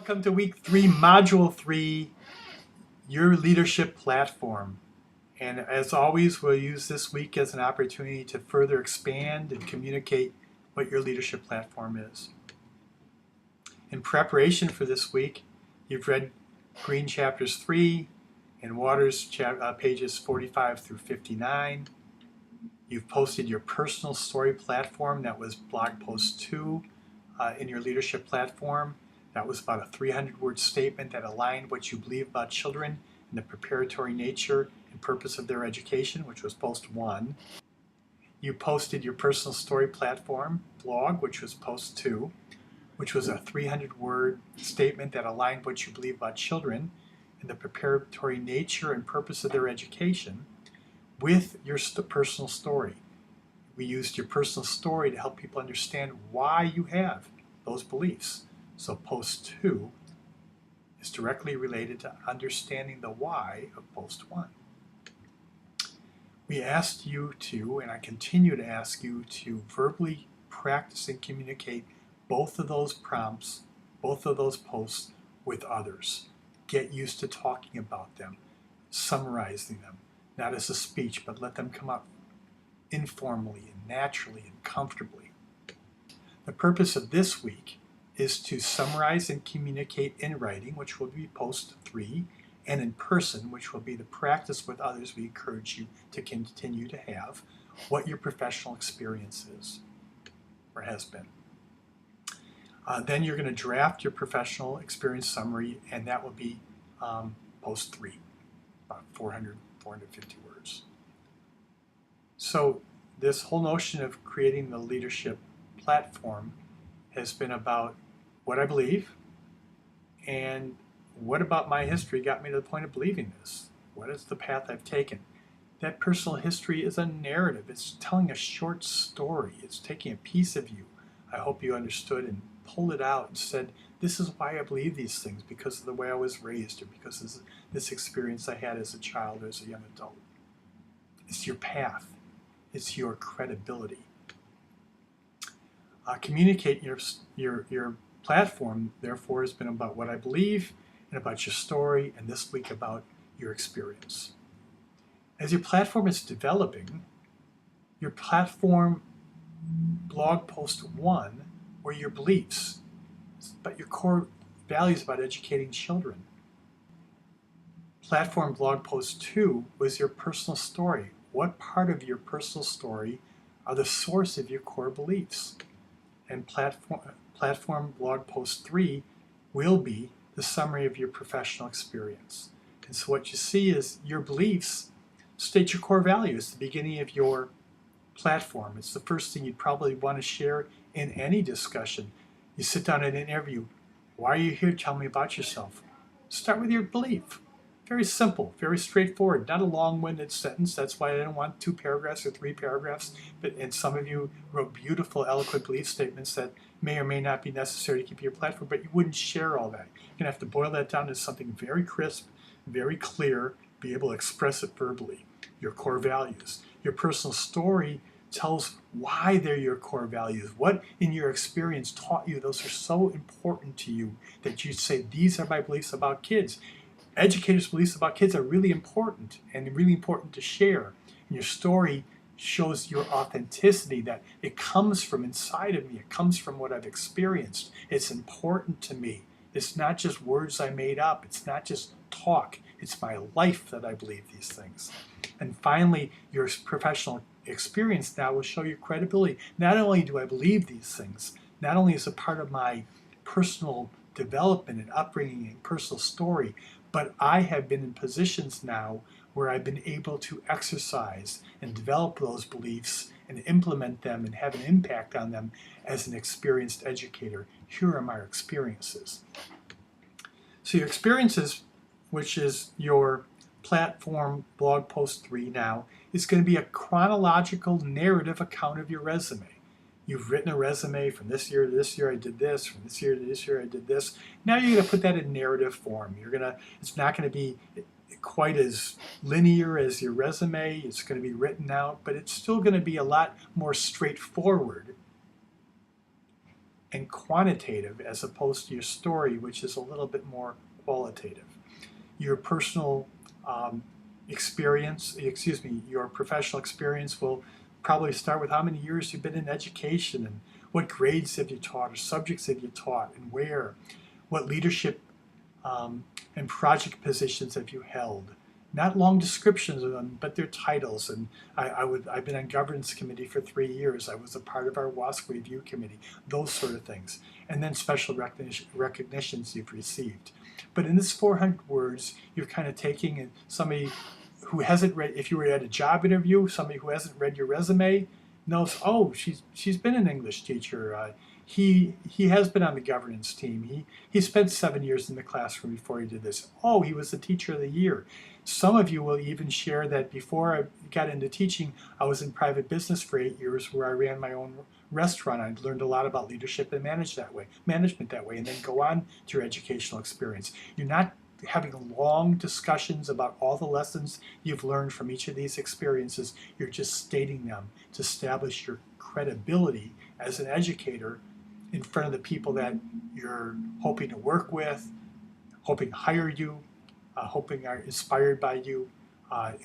Welcome to week 3, module 3, your leadership platform. And as always, we'll use this week as an opportunity to further expand and communicate what your leadership platform is. In preparation for this week, you've read Green chapters 3 and Waters pages 45 through 59. You've posted your personal story platform. That was blog post 2 in your leadership platform. That was about a 300-word statement that aligned what you believe about children and the preparatory nature and purpose of their education, which was post 1. You posted your personal story platform blog, which was post 2, which was a 300-word statement that aligned what you believe about children and the preparatory nature and purpose of their education with your personal story. We used your personal story to help people understand why you have those beliefs. So post 2 is directly related to understanding the why of post 1. We asked you to, and I continue to ask you to verbally practice and communicate both of those prompts, both of those posts with others. Get used to talking about them, summarizing them, not as a speech, but let them come up informally and naturally and comfortably. The purpose of this week is to summarize and communicate in writing, which will be post 3, and in person, which will be the practice with others we encourage you to continue to have, what your professional experience is or has been. Then you're going to draft your professional experience summary, and that will be post 3, about 450 words. So this whole notion of creating the leadership platform has been about what I believe and what about my history got me to the point of believing this. What is the path I've taken? That personal history is a narrative. It's telling a short story. It's taking a piece of you. I hope you understood and pulled it out and said, this is why I believe these things, because of the way I was raised or because of this experience I had as a child or as a young adult. It's your path. It's your credibility. Communicate your platform, therefore, has been about what I believe and about your story, and this week about your experience. As your platform is developing, your platform blog post 1 were your beliefs, but your core values about educating children. Platform blog post 2 was your personal story. What part of your personal story are the source of your core beliefs? And platform blog post 3 will be the summary of your professional experience. And so what you see is your beliefs state your core values, the beginning of your platform. It's the first thing you'd probably want to share in any discussion. You sit down in an interview. Why are you here? Tell me about yourself. Start with your belief. Very simple, very straightforward, not a long-winded sentence. That's why I didn't want 2 paragraphs or 3 paragraphs. And some of you wrote beautiful, eloquent belief statements that may or may not be necessary to keep your platform, but you wouldn't share all that. You're going to have to boil that down to something very crisp, very clear, be able to express it verbally. Your core values. Your personal story tells why they're your core values. What in your experience taught you those are so important to you that you say, these are my beliefs about kids. Educators' beliefs about kids are really important and really important to share. And your story shows your authenticity, that it comes from inside of me. It comes from what I've experienced. It's important to me. It's not just words I made up. It's not just talk. It's my life that I believe these things. And finally, your professional experience now will show your credibility. Not only do I believe these things, not only is it part of my personal development and upbringing and personal story, but I have been in positions now where I've been able to exercise and develop those beliefs and implement them and have an impact on them as an experienced educator. Here are my experiences. So your experiences, which is your platform blog post 3 now, is going to be a chronological narrative account of your resume. You've written a resume from this year to this year I did this, from this year to this year I did this. Now you're going to put that in narrative form. It's not going to be quite as linear as your resume. It's going to be written out, but it's still going to be a lot more straightforward and quantitative as opposed to your story, which is a little bit more qualitative. Your personal your professional experience will probably start with how many years you've been in education and what grades have you taught or subjects have you taught and where, what leadership and project positions have you held. Not long descriptions of them, but their titles. And I've been on governance committee for 3 years. I was a part of our WASC review committee, those sort of things. And then special recognitions you've received. But in this 400 words, you're kind of taking somebody who hasn't read, if you were at a job interview, somebody who hasn't read your resume knows, oh, she's been an English teacher. He has been on the governance team. He spent 7 years in the classroom before he did this. Oh, he was the teacher of the year. Some of you will even share that before I got into teaching, I was in private business for 8 years where I ran my own restaurant. I learned a lot about leadership and management that way, and then go on to your educational experience. You're not having long discussions about all the lessons you've learned from each of these experiences. You're just stating them to establish your credibility as an educator in front of the people that you're hoping to work with, hoping to hire you, hoping are inspired by you,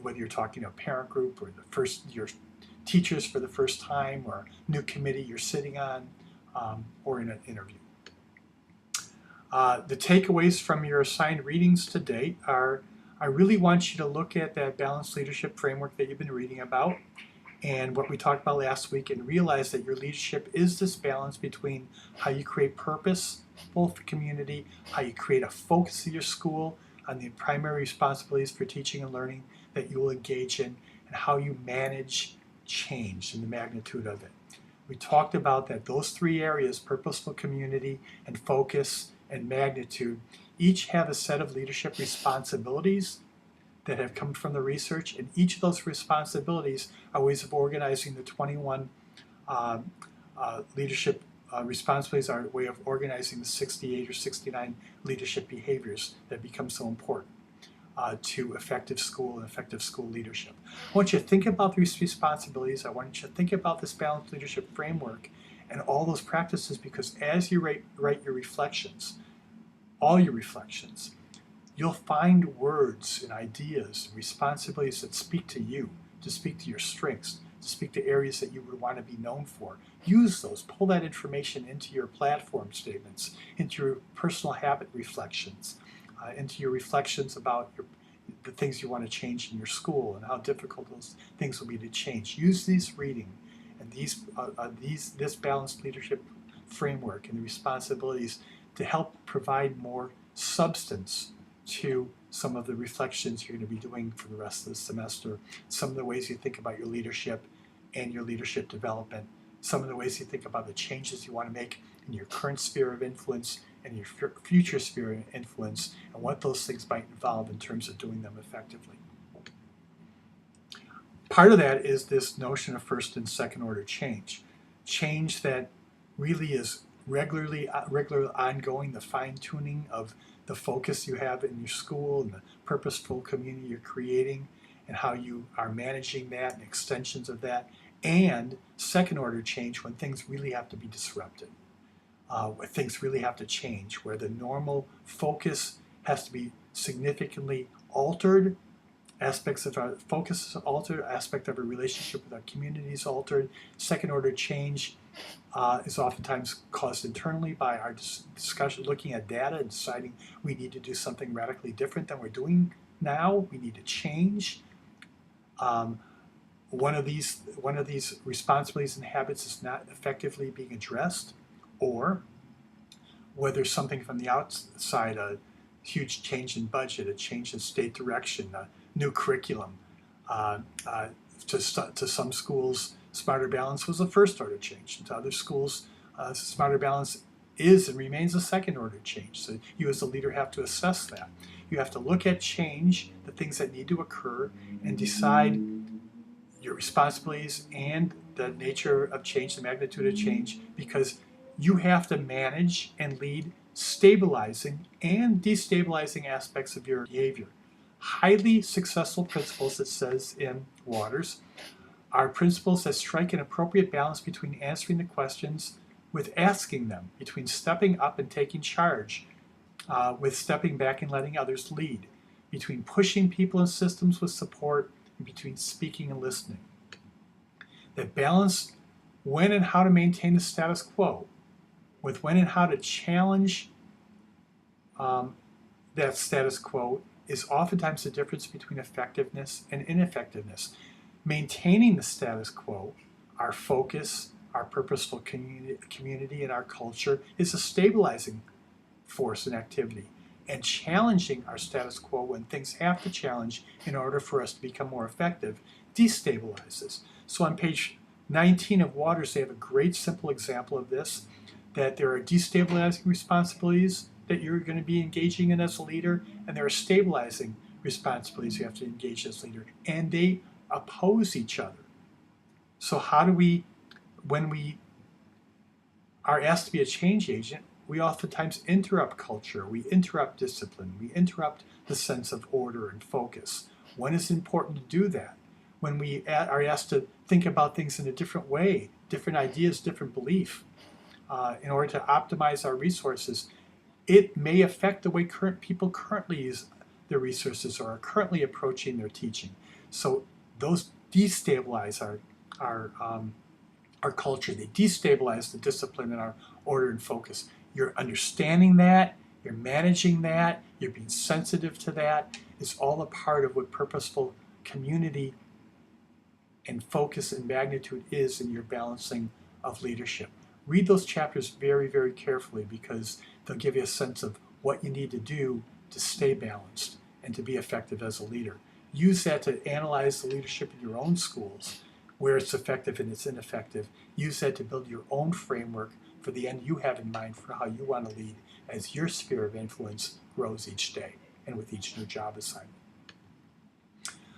whether you're talking to a parent group or your teachers for the first time, or a new committee you're sitting on, or in an interview. The takeaways from your assigned readings to date are, I really want you to look at that balanced leadership framework that you've been reading about and what we talked about last week, and realize that your leadership is this balance between how you create purpose, both for community, how you create a focus of your school on the primary responsibilities for teaching and learning that you will engage in, and how you manage change and the magnitude of it. We talked about that those 3 areas, purposeful community and focus and magnitude, each have a set of leadership responsibilities that have come from the research, and each of those responsibilities are ways of organizing the 21 leadership responsibilities, are a way of organizing the 68 or 69 leadership behaviors that become so important to effective school and effective school leadership. I want you to think about these responsibilities. I want you to think about this balanced leadership framework and all those practices, because as you write your reflections, all your reflections, you'll find words and ideas and responsibilities that speak to you, to speak to your strengths, to speak to areas that you would want to be known for. Use those. Pull that information into your platform statements, into your personal habit reflections, into your reflections about the things you want to change in your school and how difficult those things will be to change. Use these reading and this balanced leadership framework and the responsibilities to help provide more substance to some of the reflections you're going to be doing for the rest of the semester, some of the ways you think about your leadership and your leadership development, some of the ways you think about the changes you want to make in your current sphere of influence and your future sphere of influence, and what those things might involve in terms of doing them effectively. Part of that is this notion of first and second order change. Change that really is regular ongoing, the fine-tuning of the focus you have in your school and the purposeful community you're creating and how you are managing that and extensions of that, and second order change when things really have to be disrupted, where things really have to change, where the normal focus has to be significantly altered, aspects of our focus is altered, aspect of our relationship with our community is altered. Second order change is oftentimes caused internally by our discussion, looking at data and deciding we need to do something radically different than we're doing now. We need to change. One of these responsibilities and habits is not effectively being addressed, or whether something from the outside, a huge change in budget, a change in state direction, a new curriculum. To some schools, Smarter Balance was a first order change. And to other schools, Smarter Balance is and remains a second order change. So you as a leader have to assess that. You have to look at change, the things that need to occur, and decide your responsibilities and the nature of change, the magnitude of change, because you have to manage and lead stabilizing and destabilizing aspects of your behavior. Highly successful principles, it says in Waters, are principles that strike an appropriate balance between answering the questions with asking them, between stepping up and taking charge, with stepping back and letting others lead, between pushing people and systems with support, and between speaking and listening. That balance when and how to maintain the status quo, with when and how to challenge that status quo, is oftentimes the difference between effectiveness and ineffectiveness. Maintaining the status quo, our focus, our purposeful community, and our culture is a stabilizing force and activity. And challenging our status quo when things have to challenge in order for us to become more effective destabilizes. So on page 19 of Waters, they have a great simple example of this, that there are destabilizing responsibilities that you're going to be engaging in as a leader, and there are stabilizing responsibilities you have to engage as a leader, and they oppose each other. So how do we, when we are asked to be a change agent, we oftentimes interrupt culture, we interrupt discipline, we interrupt the sense of order and focus. When is it important to do that? When we are asked to think about things in a different way, different ideas, different belief, in order to optimize our resources, it may affect the way people currently use their resources or are currently approaching their teaching. So those destabilize our culture. They destabilize the discipline and our order and focus. You're understanding that, you're managing that, you're being sensitive to that. It's all a part of what purposeful community and focus and magnitude is in your balancing of leadership. Read those chapters very, very carefully, because they'll give you a sense of what you need to do to stay balanced and to be effective as a leader. Use that to analyze the leadership in your own schools, where it's effective and it's ineffective. Use that to build your own framework for the end you have in mind for how you want to lead as your sphere of influence grows each day and with each new job assignment.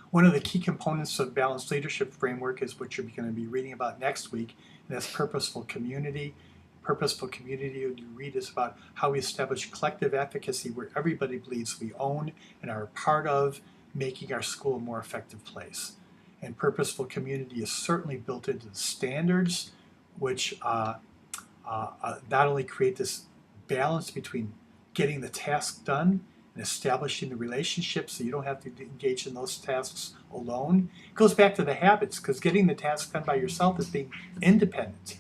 One of the key components of balanced leadership framework is what you're going to be reading about next week, and that's purposeful community. Purposeful community, you read, is about how we establish collective efficacy where everybody believes we own and are a part of, making our school a more effective place. And purposeful community is certainly built into the standards, which not only create this balance between getting the task done and establishing the relationships so you don't have to engage in those tasks alone. It goes back to the habits, because getting the task done by yourself is being independent.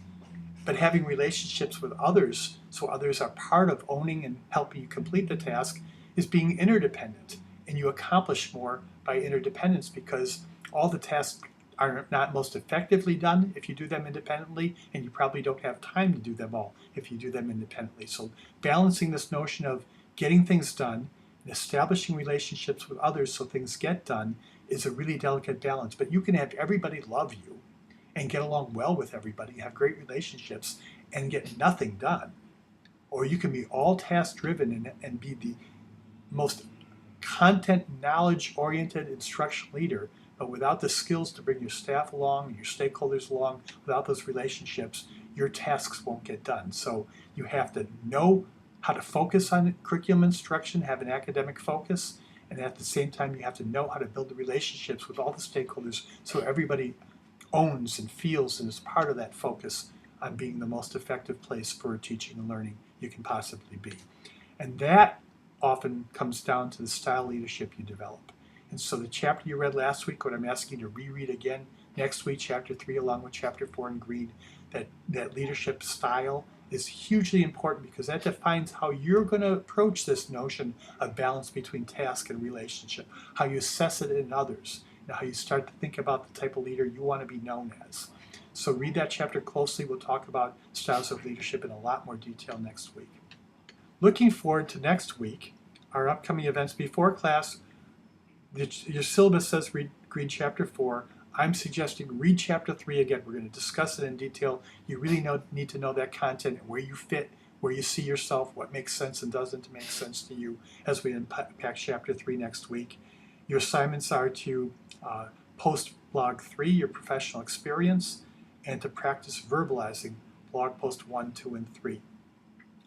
But having relationships with others, so others are part of owning and helping you complete the task, is being interdependent. And you accomplish more by interdependence, because all the tasks are not most effectively done if you do them independently, and you probably don't have time to do them all if you do them independently. So balancing this notion of getting things done and establishing relationships with others so things get done is a really delicate balance. But you can have everybody love you and get along well with everybody, have great relationships, and get nothing done. Or you can be all task-driven and be the most content, knowledge-oriented instruction leader, but without the skills to bring your staff along and your stakeholders along, without those relationships, your tasks won't get done. So you have to know how to focus on curriculum instruction, have an academic focus, and at the same time you have to know how to build the relationships with all the stakeholders so everybody owns and feels and is part of that focus on being the most effective place for teaching and learning you can possibly be. And that often comes down to the style leadership you develop. And so the chapter you read last week, what I'm asking you to reread again next week, chapter 3, along with chapter 4 in green, that leadership style is hugely important, because that defines how you're going to approach this notion of balance between task and relationship, how you assess it in others, and how you start to think about the type of leader you want to be known as. So read that chapter closely. We'll talk about styles of leadership in a lot more detail next week. Looking forward to next week, our upcoming events before class. Your syllabus says read chapter 4. I'm suggesting read chapter 3 again. We're going to discuss it in detail. You really need to know that content and where you fit, where you see yourself, what makes sense and doesn't make sense to you as we unpack chapter 3 next week. Your assignments are to post blog 3, your professional experience, and to practice verbalizing blog post 1, 2, and 3.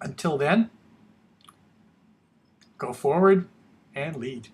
Until then, go forward and lead.